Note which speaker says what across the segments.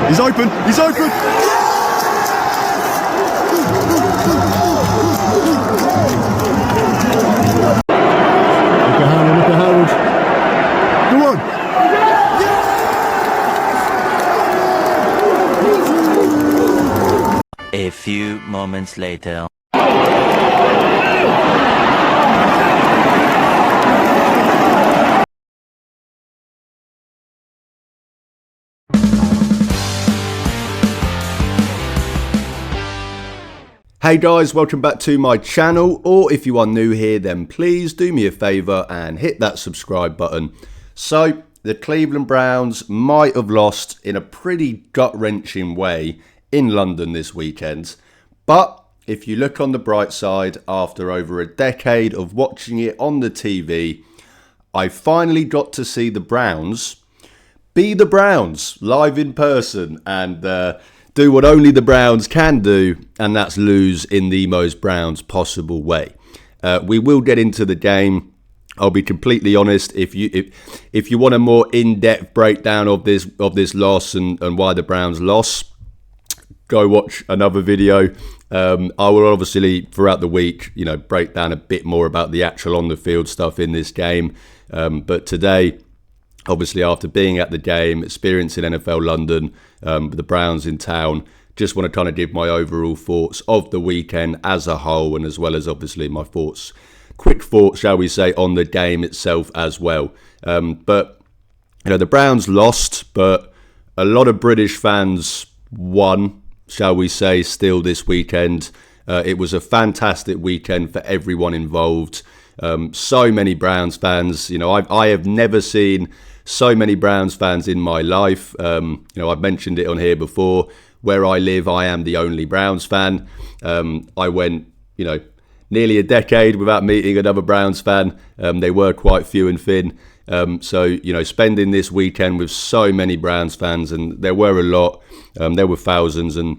Speaker 1: He's open. He's open. Look at Harold. Look at Harold. Come on.
Speaker 2: A few moments later.
Speaker 1: Hey guys, welcome back to my channel, or if you are new here then please do me a favour and hit that subscribe button. So, the Cleveland Browns might have lost in a pretty gut-wrenching way in London this weekend, but if you look on the bright side, after over a decade of watching it on the TV, I finally got to see the Browns be the Browns live in person and do what only the Browns can do, and that's lose in the most Browns possible way. We will get into the game. I'll be completely honest. If you want a more in-depth breakdown of this loss and why the Browns lost, go watch another video. I will obviously throughout the week, break down a bit more about the actual on-the-field stuff in this game. But today, obviously, after being at the game, experiencing NFL London, the Browns in town, just want to kind of give my overall thoughts of the weekend as a whole, and as well as obviously my quick thoughts, shall we say, on the game itself as well. But the Browns lost, but a lot of British fans won, shall we say, still this weekend. It was a fantastic weekend for everyone involved. So many Browns fans. I have never seen so many Browns fans in my life. I've mentioned it on here before. Where I live, I am the only Browns fan. I went, nearly a decade without meeting another Browns fan. They were quite few and thin. So, spending this weekend with so many Browns fans, and there were a lot. There were thousands. And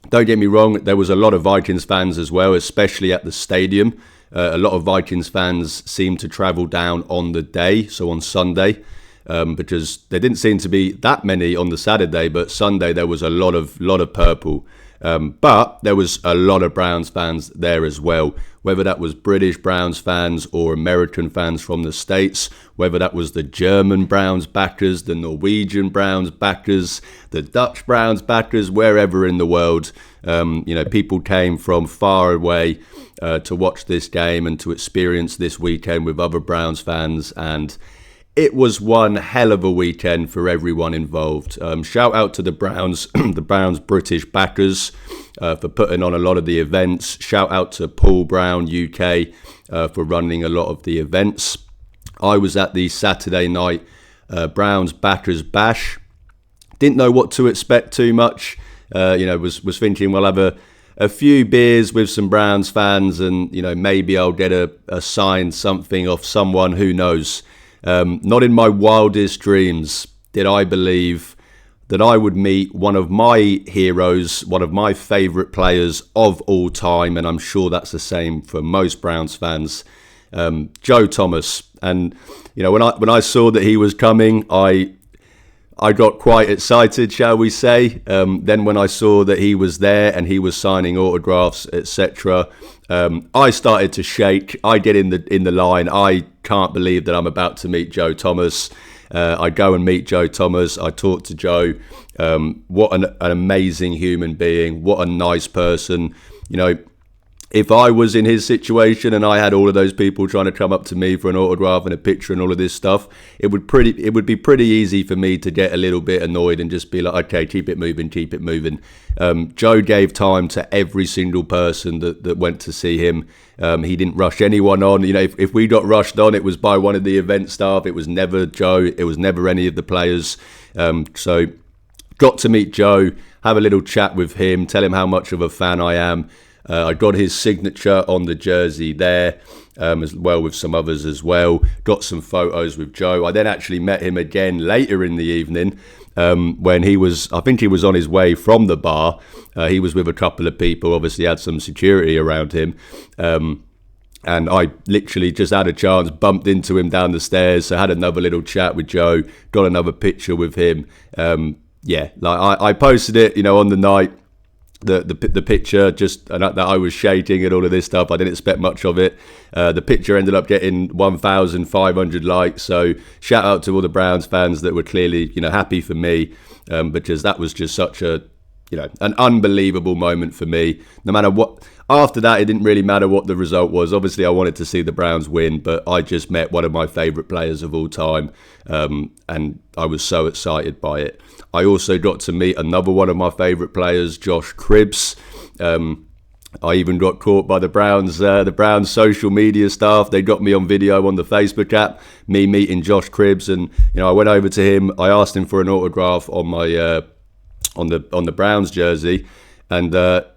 Speaker 1: don't get me wrong, there was a lot of Vikings fans as well, especially at the stadium. A lot of Vikings fans seemed to travel down on the day, so on Sunday. Because there didn't seem to be that many on the Saturday, but Sunday there was a lot of purple. But there was a lot of Browns fans there as well, whether that was British Browns fans or American fans from the States, whether that was the German Browns backers, the Norwegian Browns backers, the Dutch Browns backers, wherever in the world. People came from far away to watch this game and to experience this weekend with other Browns fans, and it was one hell of a weekend for everyone involved. Shout out to the Browns, the Browns British backers for putting on a lot of the events. Shout out to Paul Brown UK for running a lot of the events. I was at the Saturday night Browns Backers Bash. Didn't know what to expect too much. Was thinking we'll have a few beers with some Browns fans, and maybe I'll get a signed something off someone. Who knows? Not in my wildest dreams did I believe that I would meet one of my heroes, one of my favourite players of all time, and I'm sure that's the same for most Browns fans, Joe Thomas. And when I saw that he was coming, I got quite excited, shall we say. Then when I saw that he was there and he was signing autographs, etc., I started to shake. I get in the line. I can't believe that I'm about to meet Joe Thomas. I go and meet Joe Thomas. I talk to Joe. What an amazing human being. What a nice person. If I was in his situation and I had all of those people trying to come up to me for an autograph and a picture and all of this stuff, it would be pretty easy for me to get a little bit annoyed and just be like, okay, keep it moving. Joe gave time to every single person that went to see him. He didn't rush anyone on. If we got rushed on, it was by one of the event staff. It was never Joe. It was never any of the players. So got to meet Joe, have a little chat with him, tell him how much of a fan I am. I got his signature on the jersey there, as well with some others as well. Got some photos with Joe. I then actually met him again later in the evening when I think he was on his way from the bar. He was with a couple of people, obviously had some security around him. And I literally just had a chance, bumped into him down the stairs, so had another little chat with Joe, got another picture with him. yeah, like I posted it, on the night. The picture just and that I was shading and all of this stuff. I didn't expect much of it. The picture ended up getting 1,500 likes. So shout out to all the Browns fans that were clearly happy for me, because that was just such a an unbelievable moment for me. No matter what, after that, it didn't really matter what the result was. Obviously, I wanted to see the Browns win, but I just met one of my favourite players of all time, and I was so excited by it. I also got to meet another one of my favourite players, Josh Cribbs. I even got caught by the Browns social media staff. They got me on video on the Facebook app, me meeting Josh Cribbs, and I went over to him. I asked him for an autograph on my on the Browns jersey, and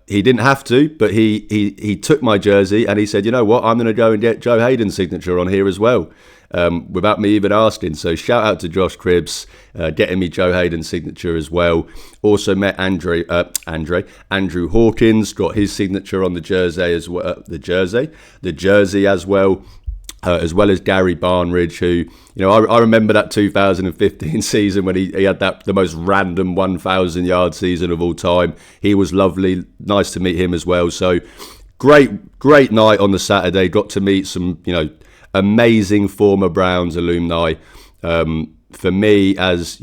Speaker 1: he didn't have to, but he took my jersey and he said, you know what, I'm going to go and get Joe Hayden's signature on here as well, without me even asking. So shout out to Josh Cribbs, getting me Joe Hayden's signature as well. Also met Andrew Hawkins, got his signature on the jersey as well. The jersey as well as Gary Barnridge, who, I remember that 2015 season when he had the most random 1,000-yard season of all time. He was lovely. Nice to meet him as well. So great night on the Saturday. Got to meet some, amazing former Browns alumni. For me, as,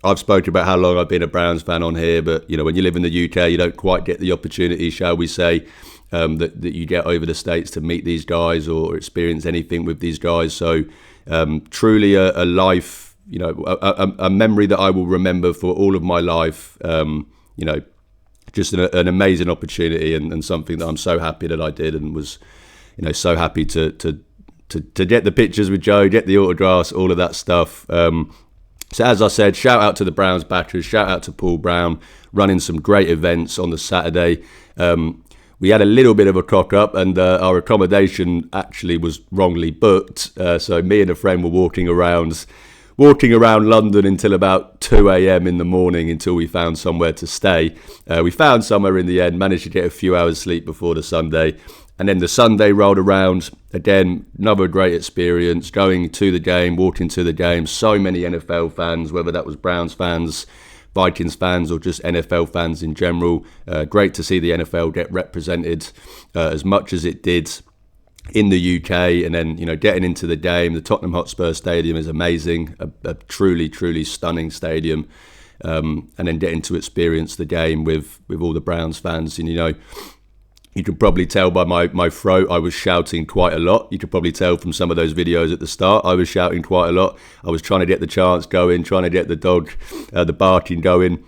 Speaker 1: I've spoken about how long I've been a Browns fan on here, but, when you live in the UK, you don't quite get the opportunity, shall we say, that you get over the States to meet these guys or experience anything with these guys. So truly a life, a memory that I will remember for all of my life. Just an amazing opportunity and something that I'm so happy that I did, and was, so happy to get the pictures with Joe, get the autographs, all of that stuff. So as I said, shout out to the Browns backers, shout out to Paul Brown, running some great events on the Saturday. We had a little bit of a cock-up, and our accommodation actually was wrongly booked. So me and a friend were walking around London until about 2 a.m. in the morning until we found somewhere to stay. We found somewhere in the end, managed to get a few hours sleep before the Sunday. And then the Sunday rolled around. Again, another great experience, going to the game, walking to the game. So many NFL fans, whether that was Browns fans, Vikings fans, or just NFL fans in general. Great to see the NFL get represented as much as it did in the UK. And then, getting into the game, the Tottenham Hotspur Stadium is amazing, a truly, truly stunning stadium. And then getting to experience the game with all the Browns fans. And, you could probably tell by my throat, I was shouting quite a lot. You could probably tell from some of those videos at the start, I was shouting quite a lot. I was trying to get the chants going, trying to get the barking going.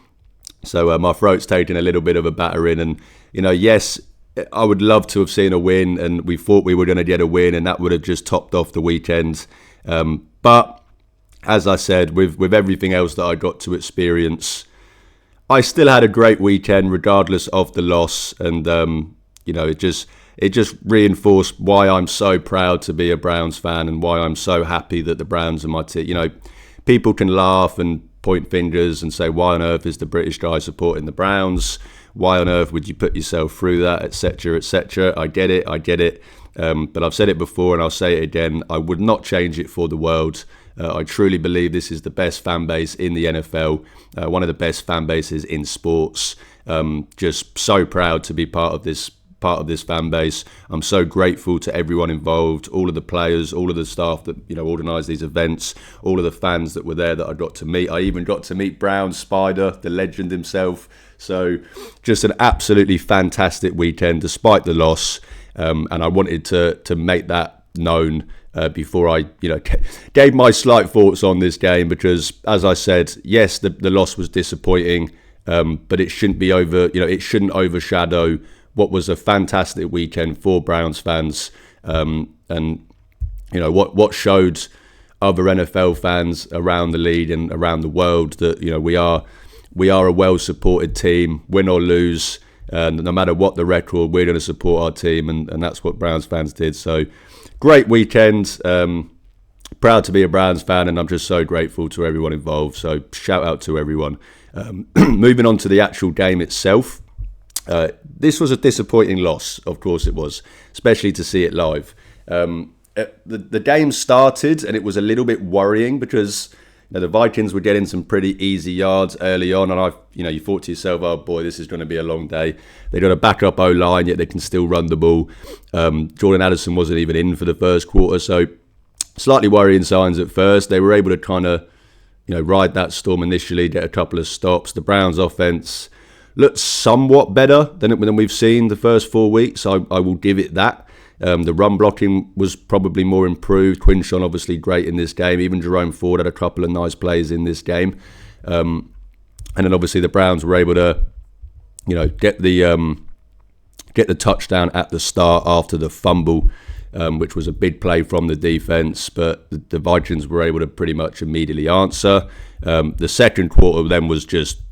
Speaker 1: So my throat's taken a little bit of a battering. And, yes, I would love to have seen a win, and we thought we were going to get a win, and that would have just topped off the weekend. But as I said, with everything else that I got to experience, I still had a great weekend regardless of the loss. And, it just reinforced why I'm so proud to be a Browns fan, and why I'm so happy that the Browns are my team. People can laugh and point fingers and say, why on earth is the British guy supporting the Browns? Why on earth would you put yourself through that, etc., etc.? I get it. But I've said it before and I'll say it again. I would not change it for the world. I truly believe this is the best fan base in the NFL, one of the best fan bases in sports. Just so proud to be part of this fan base. I'm so grateful to everyone involved, all of the players, all of the staff that organised these events, all of the fans that were there that I got to meet. I even got to meet Brown Spider, the legend himself. So just an absolutely fantastic weekend despite the loss, and I wanted to make that known before I gave my slight thoughts on this game, because as I said, yes, the loss was disappointing, but it shouldn't be it shouldn't overshadow what was a fantastic weekend for Browns fans, and what showed other NFL fans around the league and around the world that we are a well-supported team, win or lose, and no matter what the record, we're going to support our team, and that's what Browns fans did. So great weekend, proud to be a Browns fan, and I'm just so grateful to everyone involved. So shout out to everyone. Moving on to the actual game itself. This was a disappointing loss, of course it was, especially to see it live. The game started and it was a little bit worrying because, the Vikings were getting some pretty easy yards early on, and you thought to yourself, oh boy, this is going to be a long day. They got a backup O-line, yet they can still run the ball. Jordan Addison wasn't even in for the first quarter, so slightly worrying signs at first. They were able to kind of, ride that storm initially, get a couple of stops. The Browns' offense looked somewhat better than we've seen the first 4 weeks. I will give it that. The run blocking was probably more improved. Quinshon obviously great in this game. Even Jerome Ford had a couple of nice plays in this game. And then obviously the Browns were able to, get the touchdown at the start after the fumble, which was a big play from the defense. But the Vikings were able to pretty much immediately answer. The second quarter then was just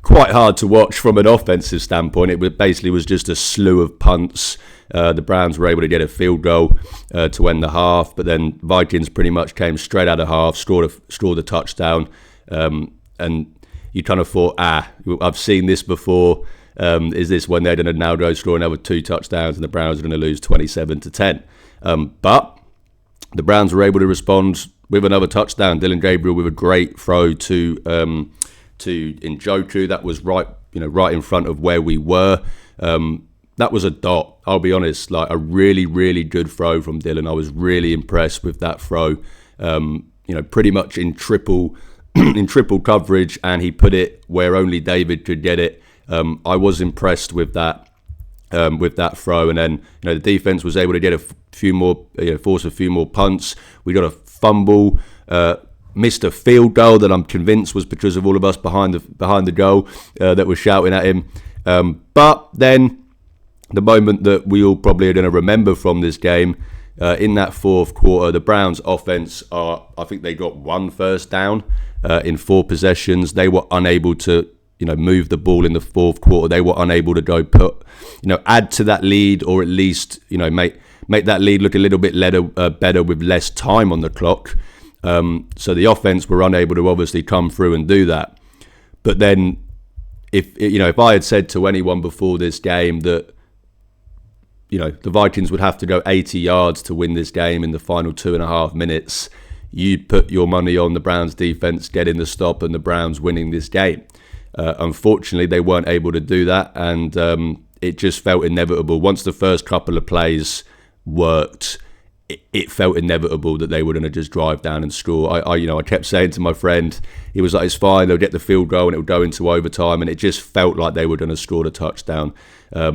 Speaker 1: quite hard to watch from an offensive standpoint. It basically was just a slew of punts. The Browns were able to get a field goal to end the half, but then Vikings pretty much came straight out of half, scored a touchdown, and you kind of thought, I've seen this before. Is this when they're going to now go score another 2 touchdowns and the Browns are going to lose 27-10? But the Browns were able to respond with another touchdown. Dylan Gabriel with a great throw to Njoku. That was right in front of where we were. That was a dot. I'll be honest, like a really, really good throw from Dylan. I was really impressed with that throw. Pretty much in triple coverage, and he put it where only David could get it. I was impressed with that throw, and then the defense was able to get a few more, force a few more punts. We got a fumble. Missed a field goal that I'm convinced was because of all of us behind the goal that were shouting at him. But then the moment that we all probably are going to remember from this game, in that fourth quarter, the Browns' offense, I think they got 1 first down in 4 possessions. They were unable to, move the ball in the fourth quarter. They were unable to go add to that lead, or at least, make that lead look a little bit better with less time on the clock. So the offense were unable to obviously come through and do that. But then, if I had said to anyone before this game that the Vikings would have to go 80 yards to win this game in the final 2.5 minutes, you'd put your money on the Browns defense getting the stop and the Browns winning this game. Unfortunately, they weren't able to do that, and it just felt inevitable. Once the first couple of plays worked, it felt inevitable that they were going to just drive down and score. I kept saying to my friend, he was like, it's fine, they'll get the field goal and it'll go into overtime, and it just felt like they were going to score the touchdown. I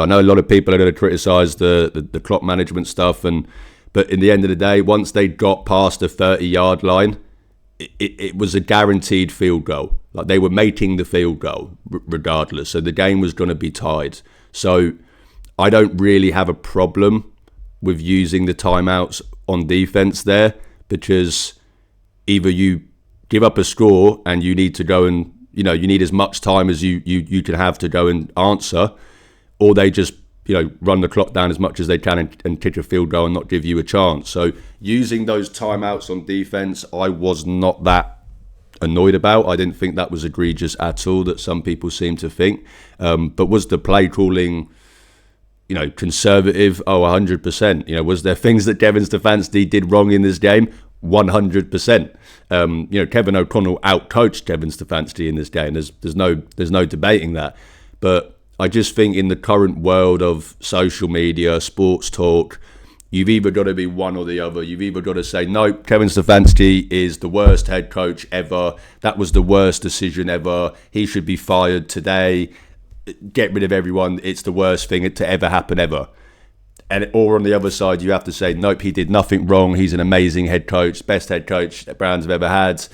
Speaker 1: know a lot of people are going to criticise the clock management stuff, but in the end of the day, once they got past the 30-yard line, it was a guaranteed field goal. Like, they were making the field goal regardless, so the game was going to be tied. So I don't really have a problem with using the timeouts on defense there, because either you give up a score and you need to go and you need as much time as you can have to go and answer, or they just run the clock down as much as they can and kick a field goal and not give you a chance. So using those timeouts on defense, I was not that annoyed about. I didn't think that was egregious at all, that some people seem to think. But was the play calling conservative? 100%. Was there things that Kevin Stefanski did wrong in this game? 100%. Kevin O'Connell outcoached Kevin Stefanski in this game. There's no debating that. But I just think in the current world of social media, sports talk, you've either got to be one or the other. You've either got to say, no, Kevin Stefanski is the worst head coach ever. That was the worst decision ever. He should be fired today. Get rid of everyone. It's the worst thing to ever happen ever. Or on the other side, you have to say, nope, he did nothing wrong. He's an amazing head coach, best head coach that Browns have ever had.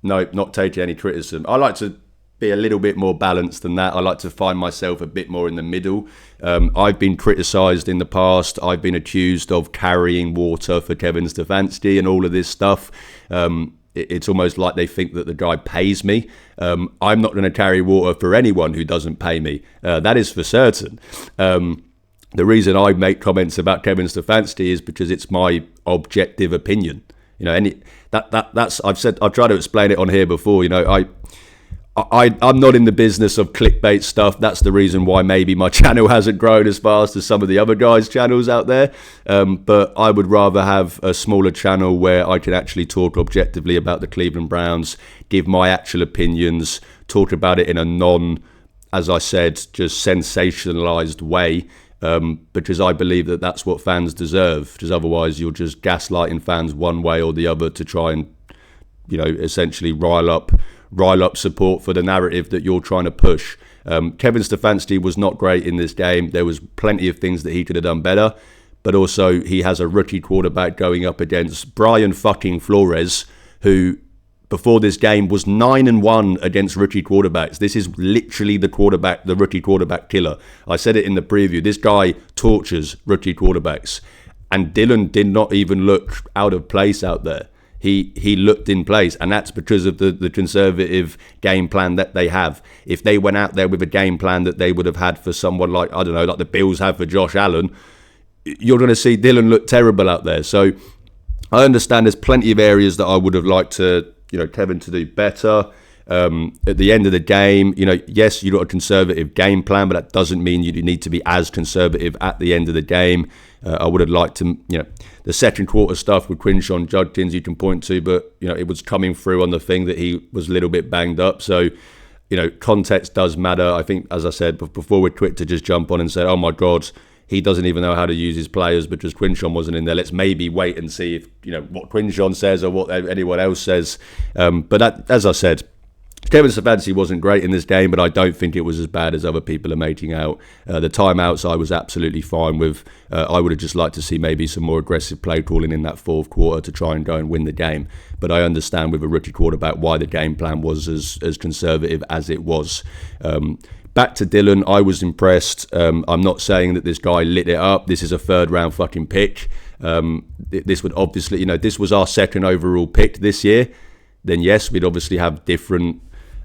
Speaker 1: Nope, not taking any criticism. I like to be a little bit more balanced than that. I like to find myself a bit more in the middle. I've been criticised in the past. I've been accused of carrying water for Kevin Stefanski and all of this stuff. It's almost like they think that the guy pays me. I'm not going to carry water for anyone who doesn't pay me. That is for certain. The reason I make comments about Kevin Stefanski is because it's my objective opinion. I've tried to explain it on here before. I'm not in the business of clickbait stuff. That's the reason why maybe my channel hasn't grown as fast as some of the other guys' channels out there. But I would rather have a smaller channel where I can actually talk objectively about the Cleveland Browns, give my actual opinions, talk about it in a as I said, just sensationalized way. Because I believe that that's what fans deserve. Because otherwise you're just gaslighting fans one way or the other to try and, essentially rile up support for the narrative that you're trying to push. Kevin Stefanski was not great in this game. There was plenty of things that he could have done better, but also he has a rookie quarterback going up against Brian fucking Flores, who before this game was 9-1 against rookie quarterbacks. This is literally the rookie quarterback killer. I said it in the preview. This guy tortures rookie quarterbacks, and Dylan did not even look out of place out there. He looked in place, and that's because of the conservative game plan that they have. If they went out there with a game plan that they would have had for someone like, I don't know, like the Bills have for Josh Allen, you're going to see Dylan look terrible out there. So I understand there's plenty of areas that I would have liked Kevin to do better. At the end of the game, yes, you've got a conservative game plan, but that doesn't mean you need to be as conservative at the end of the game. I would have liked to, the second quarter stuff with Quinshon Judkins you can point to, but, it was coming through on the thing that he was a little bit banged up. So, context does matter. I think, as I said, before we're quick to just jump on and say, oh my God, he doesn't even know how to use his players because Quinshon wasn't in there. Let's maybe wait and see if, what Quinshon says or what anyone else says. But as I said, Kevin Stefanski wasn't great in this game, but I don't think it was as bad as other people are making out. The timeouts I was absolutely fine with. I would have just liked to see maybe some more aggressive play calling in that fourth quarter to try and go and win the game. But I understand with a rookie quarterback why the game plan was as conservative as it was. Back to Dylan, I was impressed. I'm not saying that this guy lit it up. This is a third round fucking pick. This would obviously, this was our second overall pick this year. Then yes, we'd obviously have different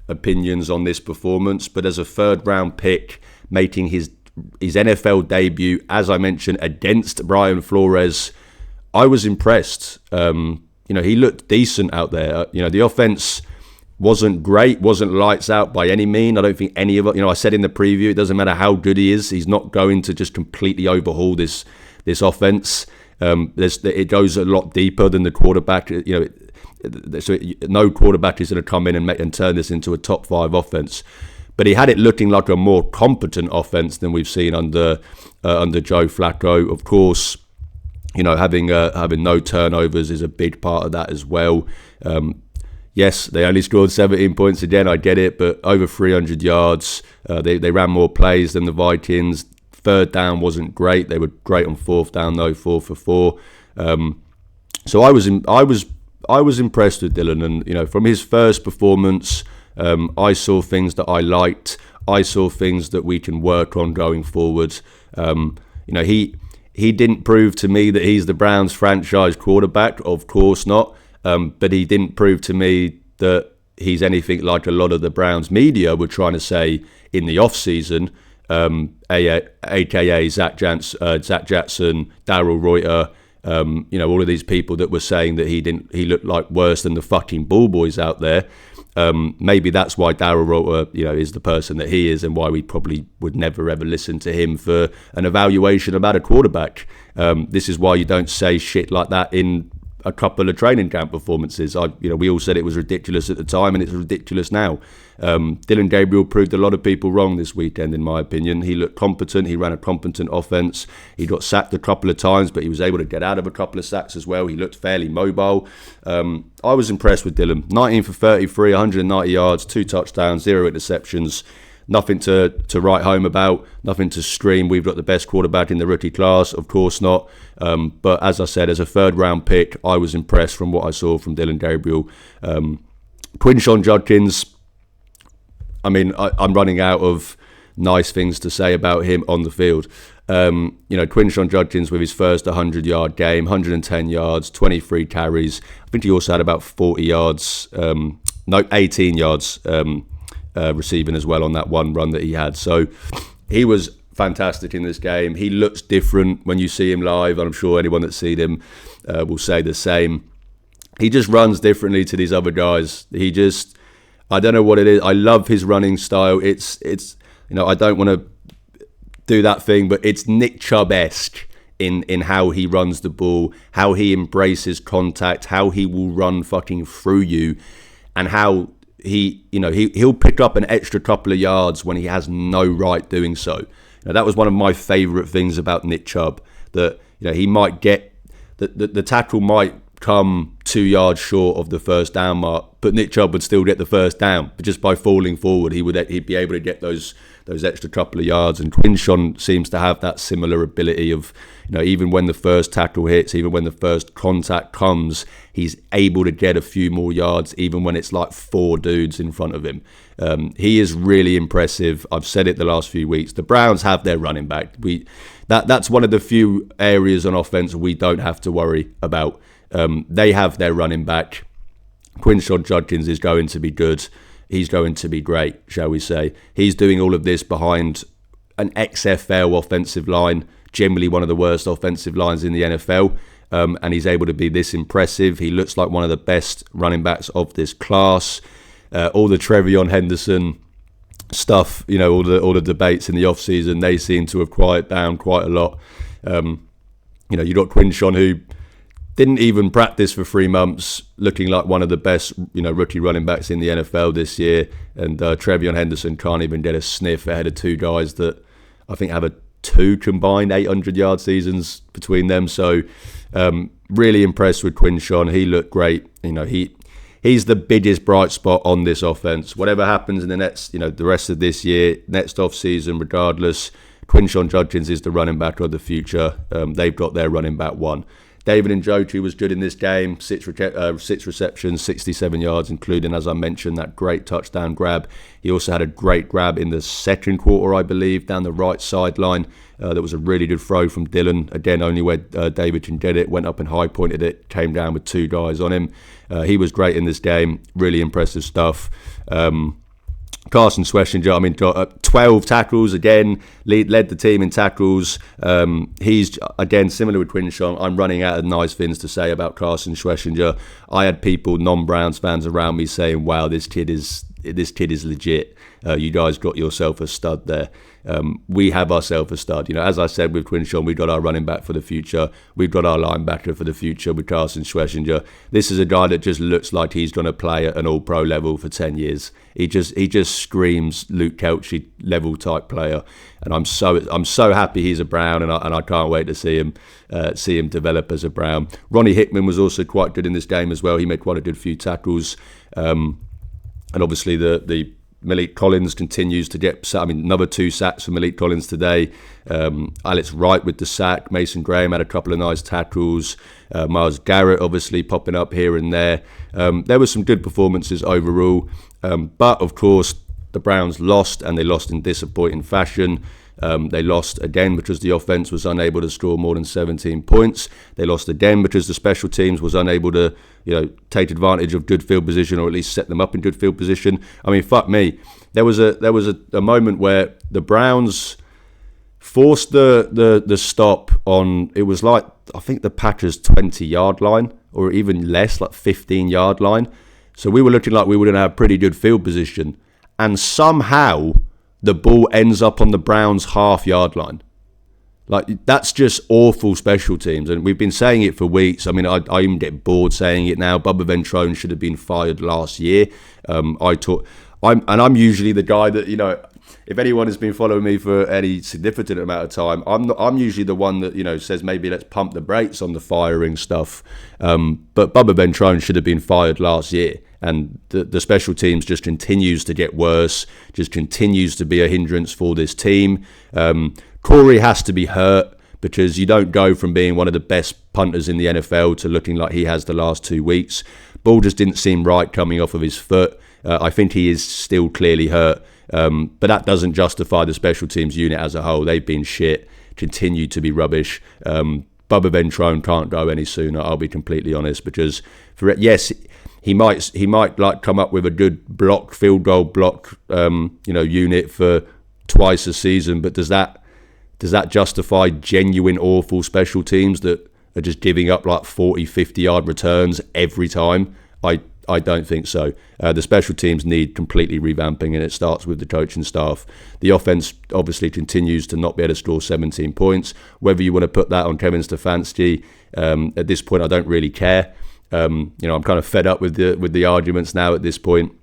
Speaker 1: opinions on this performance, but as a third round pick making his NFL debut, as I mentioned, against Brian Flores, I was impressed. He looked decent out there. The offense wasn't great, wasn't lights out by any mean. I don't think any of it, I said in the preview, it doesn't matter how good he is, he's not going to just completely overhaul this offense. It goes a lot deeper than the quarterback, so no quarterback is going to come in and turn this into a top 5 offense. But he had it looking like a more competent offense than we've seen under Joe Flacco. Of course, having no turnovers is a big part of that as well. Yes, they only scored 17 points again, I get it, but over 300 yards. They ran more plays than the Vikings. Third down wasn't great. They were great on fourth down though, 4 for 4. So I was impressed with Dylan, and from his first performance, I saw things that I liked. I saw things that we can work on going forward. He didn't prove to me that he's the Browns franchise quarterback, of course not. But he didn't prove to me that he's anything like a lot of the Browns media were trying to say in the off-season, aka Zach Jackson, Darryl Reuter, all of these people that were saying that he looked like worse than the fucking ball boys out there. Maybe that's why Darryl Reuter, is the person that he is, and why we probably would never ever listen to him for an evaluation about a quarterback. This is why you don't say shit like that in a couple of training camp performances. We all said it was ridiculous at the time, and it's ridiculous now. Dylan Gabriel proved a lot of people wrong this weekend, in my opinion. He looked competent. He ran a competent offense. He got sacked a couple of times, but he was able to get out of a couple of sacks as well. He looked fairly mobile. I was impressed with Dylan. 19 for 33, 190 yards, 2 touchdowns, 0 interceptions. Nothing to write home about, nothing to scream, we've got the best quarterback in the rookie class, of course not. But as I said, as a third round pick, I was impressed from what I saw from Dylan Gabriel. Quinshon Judkins, I'm running out of nice things to say about him on the field. Quinshon Judkins with his first 100-yard game, 110 yards, 23 carries. I think he also had about 40 yards, 18 yards receiving as well on that one run that he had. So he was fantastic in this game. He looks different when you see him live, and I'm sure anyone that's seen him will say the same. He just runs differently to these other guys. I don't know what it is. I love his running style. It's I don't want to do that thing, but it's Nick Chubb-esque in how he runs the ball, how he embraces contact, how he will run fucking through you, and how he'll pick up an extra couple of yards when he has no right doing so. That was one of my favourite things about Nick Chubb, that he might get the tackle might come 2 yards short of the first down mark, but Nick Chubb would still get the first down. But just by falling forward, he'd be able to get those extra couple of yards. And Quinshon seems to have that similar ability of, even when the first tackle hits, even when the first contact comes, he's able to get a few more yards, even when it's like 4 dudes in front of him. He is really impressive. I've said it the last few weeks. The Browns have their running back. That's one of the few areas on offense we don't have to worry about. They have their running back. Quinshon Judkins is going to be good. He's going to be great, shall we say. He's doing all of this behind an XFL offensive line, generally one of the worst offensive lines in the NFL, and he's able to be this impressive. He looks like one of the best running backs of this class. All the Trevion Henderson stuff, all the debates in the offseason, they seem to have quieted down quite a lot. You got Quinshon, who didn't even practice for 3 months, looking like one of the best, rookie running backs in the NFL this year. And Trevion Henderson can't even get a sniff ahead of 2 guys that I think have 2 combined 800-yard seasons between them. So really impressed with Quinshon. He looked great. He's the biggest bright spot on this offense. Whatever happens in the next, the rest of this year, next off season, regardless, Quinshon Judkins is the running back of the future. They've got their running back 1. David Njoku was good in this game, 6 receptions, 67 yards, including, as I mentioned, that great touchdown grab. He also had a great grab in the second quarter, I believe, down the right sideline. That was a really good throw from Dylan. Again, only where David can get it, went up and high-pointed it, came down with 2 guys on him. He was great in this game, really impressive stuff. Carson Schwessinger, got 12 tackles, again, led the team in tackles. He's, again, similar with Quinshon. I'm running out of nice things to say about Carson Schwessinger. I had people, non-Browns fans around me saying, wow, this kid is legit. You guys got yourself a stud there. We have ourselves a stud. As I said with Quinshon, we've got our running back for the future. We've got our linebacker for the future with Carson Schwessinger. This is a guy that just looks like he's going to play at an all-pro level for 10 years. He just screams Luke Kelce level type player, and I'm so happy he's a Brown, and I can't wait to see him develop as a Brown. Ronnie Hickman was also quite good in this game as well. He made quite a good few tackles, and obviously the Malik Collins continues to get, another 2 sacks for Malik Collins today. Alex Wright with the sack. Mason Graham had a couple of nice tackles. Myles Garrett obviously popping up here and there. There were some good performances overall. But, of course, the Browns lost, and they lost in disappointing fashion. They lost again because the offense was unable to score more than 17 points. They lost again because the special teams was unable to, take advantage of good field position, or at least set them up in good field position. Fuck me. There was a moment where the Browns forced the stop on, it was like, I think the Packers' 20-yard line, or even less, like 15-yard line. So we were looking like we were going to have pretty good field position. And somehow the ball ends up on the Browns' half-yard line. Like, that's just awful special teams. And we've been saying it for weeks. I even get bored saying it now. Bubba Ventrone should have been fired last year. I'm usually the guy that, if anyone has been following me for any significant amount of time, I'm usually the one that, says maybe let's pump the brakes on the firing stuff. But Bubba Ventrone should have been fired last year. And the special teams just continues to get worse, just continues to be a hindrance for this team. Corey has to be hurt, because you don't go from being one of the best punters in the NFL to looking like he has the last 2 weeks. Ball just didn't seem right coming off of his foot. I think he is still clearly hurt. But that doesn't justify the special teams unit as a whole. They've been shit, continue to be rubbish. Bubba Ventrone can't go any sooner, I'll be completely honest, because he might like come up with a good field goal block unit for twice a season, but does that justify genuine awful special teams that are just giving up like 40, 50-yard returns every time? I don't think so. The special teams need completely revamping, and it starts with the coaching staff. The offense obviously continues to not be able to score 17 points. Whether you want to put that on Kevin Stefanski, at this point, I don't really care. I'm kind of fed up with the arguments now at this point,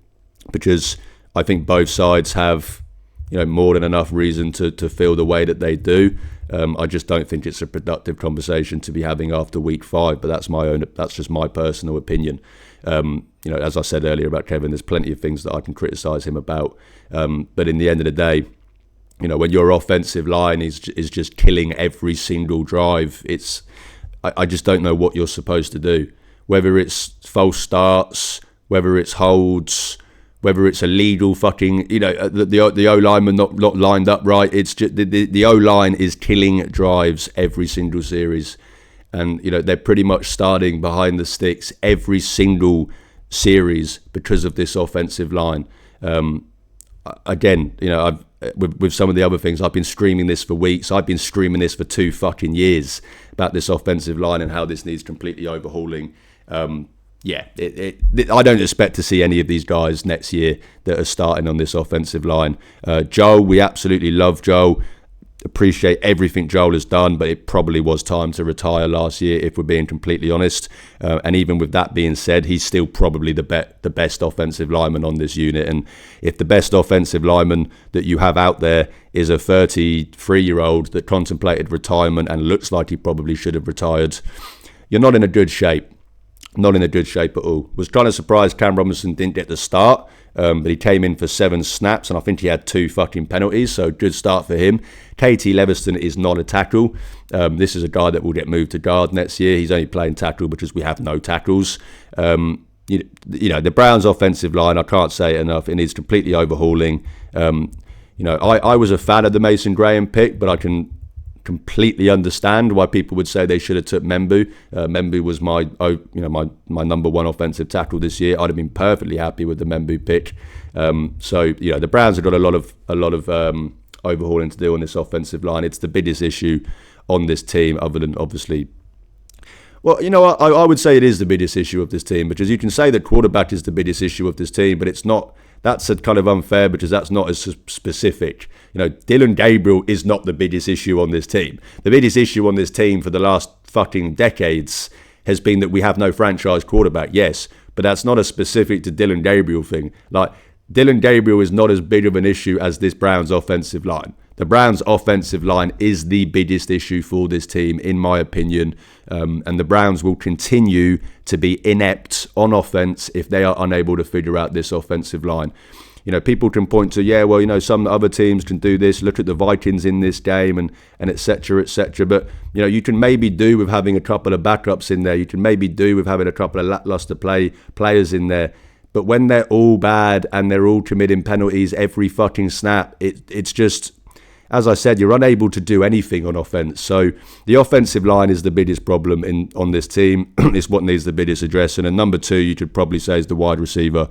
Speaker 1: because I think both sides have more than enough reason to feel the way that they do. I just don't think it's a productive conversation to be having after week 5, but that's just my personal opinion. As I said earlier about Kevin, there's plenty of things that I can criticise him about. But in the end of the day, when your offensive line is just killing every single drive, I just don't know what you're supposed to do. Whether it's false starts, whether it's holds, whether it's illegal fucking, the O-lineman not lined up right. It's just the O-line is killing drives every single series. And, they're pretty much starting behind the sticks every single series because of this offensive line. Again, with some of the other things, I've been screaming this for weeks. I've been screaming this for 2 fucking years about this offensive line and how this needs completely overhauling. I don't expect to see any of these guys next year that are starting on this offensive line. Joe, we absolutely love Joe. Appreciate everything Joel has done, but it probably was time to retire last year, if we're being completely honest. And even with that being said, he's still probably the best offensive lineman on this unit. And if the best offensive lineman that you have out there is a 33-year-old that contemplated retirement and looks like he probably should have retired, you're not in a good shape. Not in a good shape at all. Was kind of surprised Cam Robinson didn't get the start, but he came in for 7 snaps, and I think he had 2 fucking penalties, so good start for him. Katie Leviston is not a tackle. This is a guy that will get moved to guard next year. He's only playing tackle because we have no tackles. The Browns' offensive line, I can't say it enough, it needs completely overhauling. I was a fan of the Mason Graham pick, but I can completely understand why people would say they should have took Membu. Membu was my number 1 offensive tackle this year. I'd have been perfectly happy with the Membu pick. The Browns have got a lot of overhauling to do on this offensive line. It's the biggest issue on this team, other than obviously. Well, I would say it is the biggest issue of this team, because you can say that quarterback is the biggest issue of this team, but it's not. That's kind of unfair, because that's not as specific. Dylan Gabriel is not the biggest issue on this team. The biggest issue on this team for the last fucking decades has been that we have no franchise quarterback, yes, but that's not a specific to Dylan Gabriel thing. Like, Dylan Gabriel is not as big of an issue as this Browns offensive line. The Browns offensive line is the biggest issue for this team, in my opinion, and the Browns will continue to be inept on offense if they are unable to figure out this offensive line. People can point to, some other teams can do this. Look at the Vikings in this game and et cetera, et cetera. But, you can maybe do with having a couple of backups in there. You can maybe do with having a couple of lackluster players in there. But when they're all bad and they're all committing penalties every fucking snap, it's just, as I said, you're unable to do anything on offense. So the offensive line is the biggest problem on this team. It's what needs the biggest addressing. And number 2, you could probably say, is the wide receiver.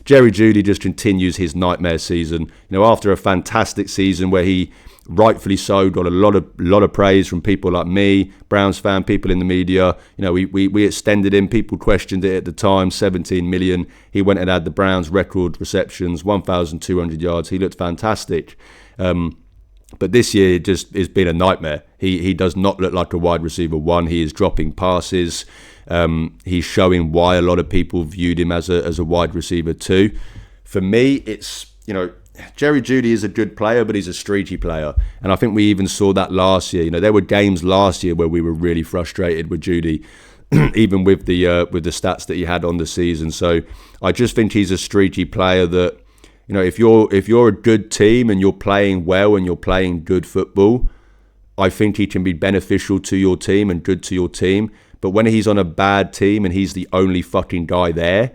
Speaker 1: Jerry Jeudy just continues his nightmare season. After a fantastic season where he rightfully so got a lot of praise from people like me, Browns fan, people in the media. We extended him. People questioned it at the time. 17 million. He went and had the Browns record receptions, 1,200 yards. He looked fantastic. But this year it just has been a nightmare. He does not look like a wide receiver 1. He is dropping passes. He's showing why a lot of people viewed him as a wide receiver 2. For me, it's, Jerry Jeudy is a good player, but he's a streaky player. And I think we even saw that last year. There were games last year where we were really frustrated with Jeudy, even with the stats that he had on the season. So I just think he's a streaky player that, if you're a good team and you're playing well and you're playing good football, I think he can be beneficial to your team and good to your team. But when he's on a bad team and he's the only fucking guy there,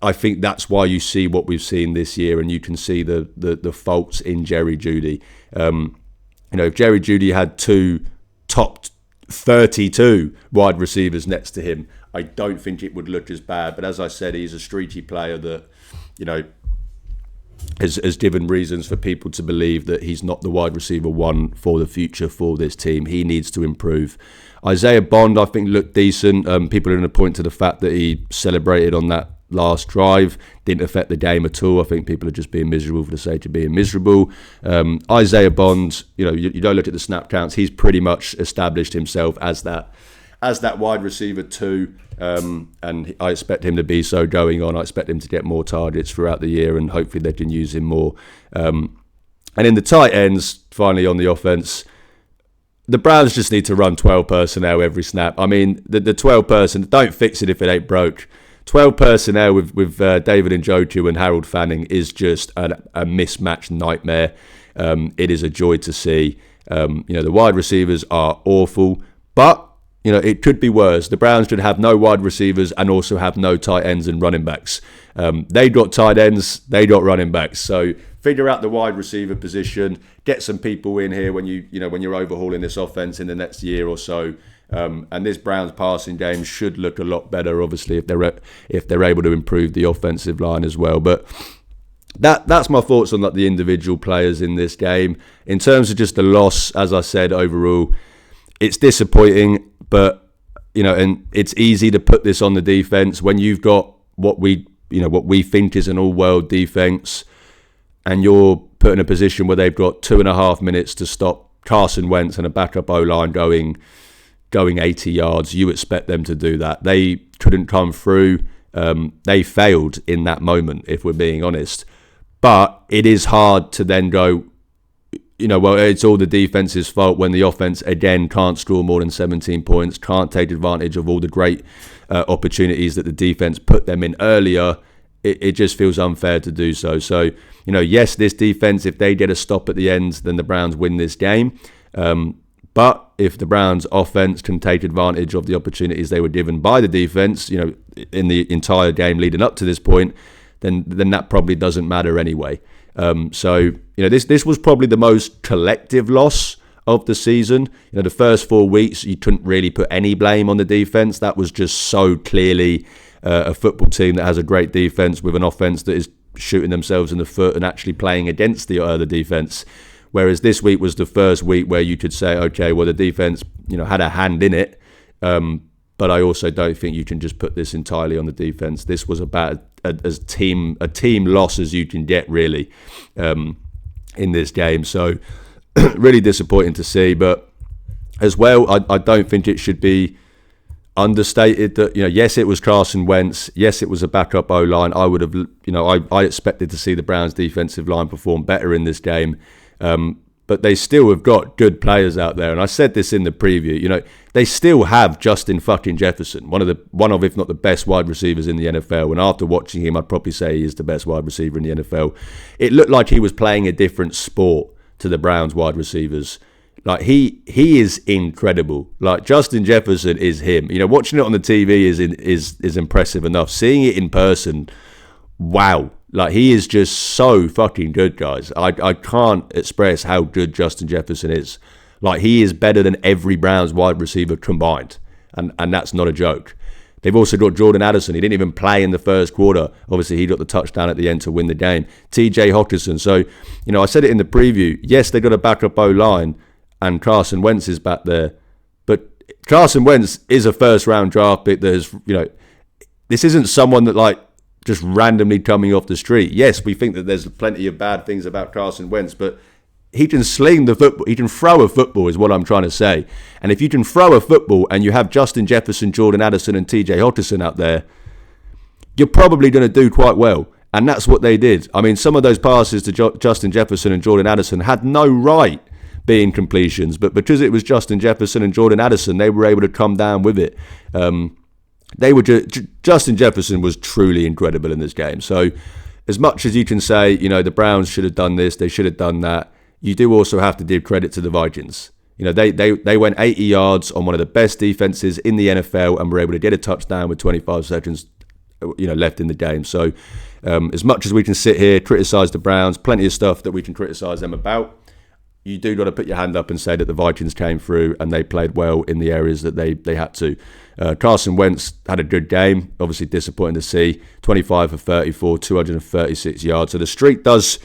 Speaker 1: I think that's why you see what we've seen this year, and you can see the faults in Jerry Jeudy. If Jerry Jeudy had 2 top 32 wide receivers next to him, I don't think it would look as bad. But as I said, he's a streaky player that, has given reasons for people to believe that he's not the wide receiver one for the future for this team. He needs to improve. Isaiah Bond, I think, looked decent. People are going to point to the fact that he celebrated on that last drive. Didn't affect the game at all. I think people are just being miserable for the sake of being miserable. Isaiah Bond, you don't look at the snap counts. He's pretty much established himself as that wide receiver too. And I expect him to be so going on. I expect him to get more targets throughout the year, and hopefully they can use him more. And in the tight ends, finally on the offense, the Browns just need to run 12 personnel every snap. I mean, the 12 personnel, don't fix it if it ain't broke. 12 personnel with David Njoku and Harold Fanning is just a mismatched nightmare. It is a joy to see. The wide receivers are awful, but it could be worse. The Browns should have no wide receivers and also have no tight ends and running backs. They got tight ends, they got running backs. So figure out the wide receiver position, get some people in here when you're overhauling this offense in the next year or so. And this Browns passing game should look a lot better, obviously, if they're able to improve the offensive line as well. But that's my thoughts on the individual players in this game. In terms of just the loss, as I said, overall, it's disappointing. But and it's easy to put this on the defense when you've got what we think is an all-world defense, and you're put in a position where they've got 2.5 minutes to stop Carson Wentz and a backup O-line going 80 yards. You expect them to do that. They couldn't come through. They failed in that moment, if we're being honest. But it is hard to then go, well, it's all the defense's fault when the offense, again, can't score more than 17 points, can't take advantage of all the great opportunities that the defense put them in earlier. It just feels unfair to do so. So, yes, this defense, if they get a stop at the end, then the Browns win this game. But if the Browns offense can take advantage of the opportunities they were given by the defense, in the entire game leading up to this point, then that probably doesn't matter anyway. So this was probably the most collective loss of the season. The first 4 weeks, you couldn't really put any blame on the defense. That was just so clearly a football team that has a great defense with an offense that is shooting themselves in the foot and actually playing against the other defense. Whereas this week was the first week where you could say, okay, well, the defense, had a hand in it. But I also don't think you can just put this entirely on the defense. This was about a team loss as you can get, really, in this game. So really disappointing to see. But as well, I don't think it should be understated that, yes, it was Carson Wentz. Yes, it was a backup O-line. I would have, I expected to see the Browns defensive line perform better in this game. But they still have got good players out there. And I said this in the preview, they still have Justin fucking Jefferson, one of, if not the best wide receivers in the NFL. And after watching him, I'd probably say he is the best wide receiver in the NFL. It looked like he was playing a different sport to the Browns wide receivers. Like, he is incredible. Like, Justin Jefferson is him. Watching it on the TV is impressive enough. Seeing it in person, wow. Like, he is just so fucking good, guys. I can't express how good Justin Jefferson is. Like, he is better than every Browns wide receiver combined. And that's not a joke. They've also got Jordan Addison. He didn't even play in the first quarter. Obviously, he got the touchdown at the end to win the game. TJ Hockenson. So, I said it in the preview. Yes, they got a backup O-line, and Carson Wentz is back there. But Carson Wentz is a first-round draft pick that has, this isn't someone that, just randomly coming off the street. Yes, we think that there's plenty of bad things about Carson Wentz, but he can sling the football. He can throw a football is what I'm trying to say. And if you can throw a football and you have Justin Jefferson, Jordan Addison and TJ Hockenson out there, you're probably going to do quite well. And that's what they did. I mean, some of those passes to Justin Jefferson and Jordan Addison had no right being completions, but because it was Justin Jefferson and Jordan Addison, they were able to come down with it. Justin Jefferson was truly incredible in this game. So as much as you can say, the Browns should have done this, they should have done that, you do also have to give credit to the Vikings. They went 80 yards on one of the best defenses in the NFL and were able to get a touchdown with 25 seconds left in the game. So as much as we can sit here, criticise the Browns, plenty of stuff that we can criticise them about. you do got to put your hand up and say that the Vikings came through and they played well in the areas that they had to. Carson Wentz had a good game, obviously disappointing to see, 25 for 34, 236 yards. So the streak does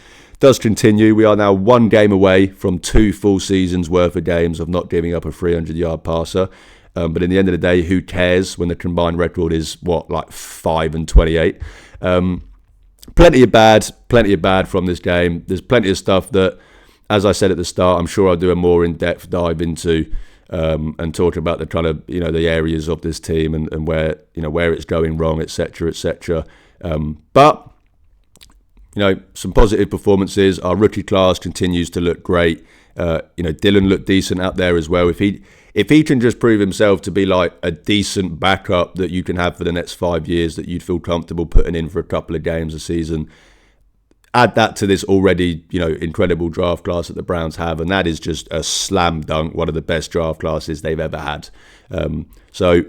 Speaker 1: continue. We are now one game away from 2 full seasons worth of games of not giving up a 300-yard passer. But in the end of the day, who cares when the combined record is, 5-28? Plenty of bad from this game. There's plenty of stuff that, as I said at the start, I'm sure I'll do a more in-depth dive into and talk about the kind of, the areas of this team and where it's going wrong, etc., etc. But some positive performances. Our rookie class continues to look great. Dylan looked decent out there as well. If he can just prove himself to be like a decent backup that you can have for the next 5 years, that you'd feel comfortable putting in for a couple of games a season, add that to this already, incredible draft class that the Browns have, and that is just a slam dunk, one of the best draft classes they've ever had. So,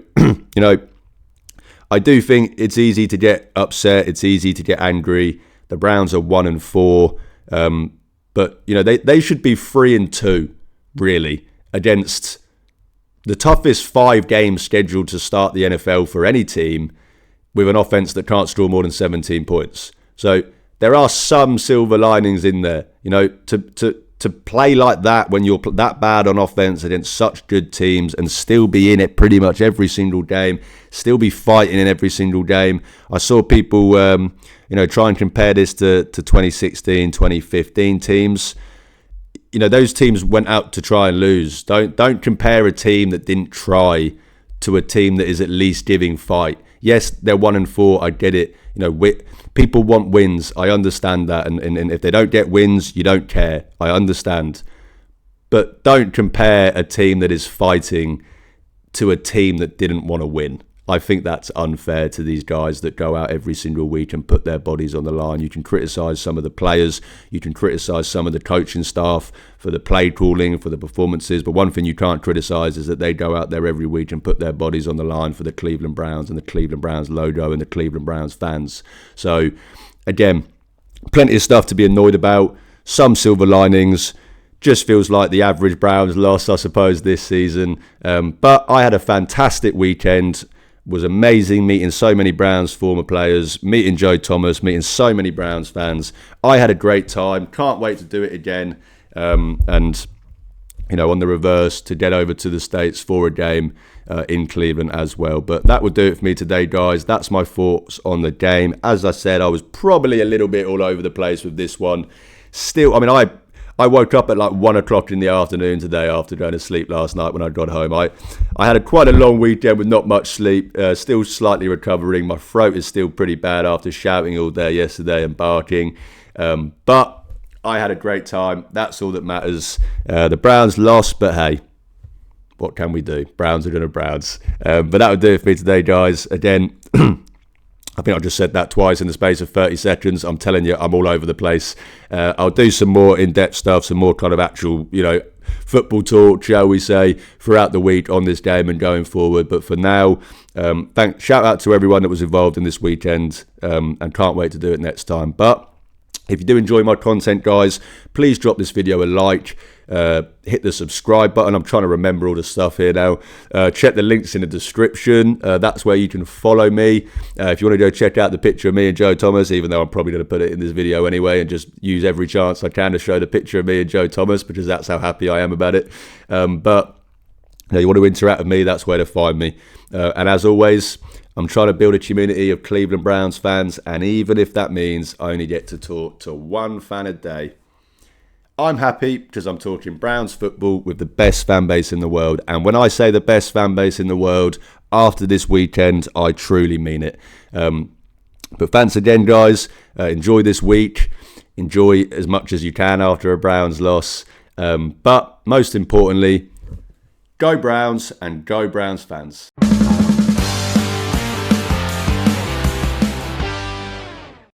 Speaker 1: I do think it's easy to get upset. It's easy to get angry. The Browns are 1-4, but they should be 3-2, really, against the toughest 5 games scheduled to start the NFL for any team, with an offense that can't score more than 17 points. So there are some silver linings in there. To play like that when you're that bad on offense against such good teams and still be in it pretty much every single game, still be fighting in every single game. I saw people, try and compare this to 2016, 2015 teams. Those teams went out to try and lose. Don't compare a team that didn't try to a team that is at least giving fight. Yes, they're 1-4. I get it. People want wins. I understand that. And if they don't get wins, you don't care. I understand. But don't compare a team that is fighting to a team that didn't want to win. I think that's unfair to these guys that go out every single week and put their bodies on the line. You can criticise some of the players. You can criticise some of the coaching staff for the play calling, for the performances. But one thing you can't criticise is that they go out there every week and put their bodies on the line for the Cleveland Browns and the Cleveland Browns logo and the Cleveland Browns fans. So, again, plenty of stuff to be annoyed about. Some silver linings. Just feels like the average Browns lost, I suppose, this season. But I had a fantastic weekend. Was amazing meeting so many Browns former players, meeting Joe Thomas, meeting so many Browns fans. I had a great time. Can't wait to do it again. And on the reverse, to get over to the States for a game in Cleveland as well. But that would do it for me today, guys. That's my thoughts on the game. As I said, I was probably a little bit all over the place with this one. Still, I woke up at like 1 o'clock in the afternoon today after going to sleep last night when I got home. I had quite a long weekend with not much sleep, still slightly recovering. My throat is still pretty bad after shouting all day yesterday and barking. But I had a great time. That's all that matters. The Browns lost, but hey, what can we do? Browns are going to Browns. But that would do it for me today, guys. Again, I think I just said that twice in the space of 30 seconds. I'm telling you, I'm all over the place. I'll do some more in-depth stuff, some more kind of actual, football talk, shall we say, throughout the week on this game and going forward. But for now, shout out to everyone that was involved in this weekend, and can't wait to do it next time. But if you do enjoy my content, guys, please drop this video a like. Hit the subscribe button. I'm trying to remember all the stuff here now. Check the links in the description. That's where you can follow me. If you want to go check out the picture of me and Joe Thomas, even though I'm probably going to put it in this video anyway and just use every chance I can to show the picture of me and Joe Thomas, because that's how happy I am about it. But you want to interact with me, that's where to find me. And as always, I'm trying to build a community of Cleveland Browns fans, and even if that means I only get to talk to one fan a day, I'm happy, because I'm talking Browns football with the best fan base in the world. And when I say the best fan base in the world, after this weekend, I truly mean it. But thanks again, guys. Enjoy this week. Enjoy as much as you can after a Browns loss. But most importantly, go Browns and go Browns fans.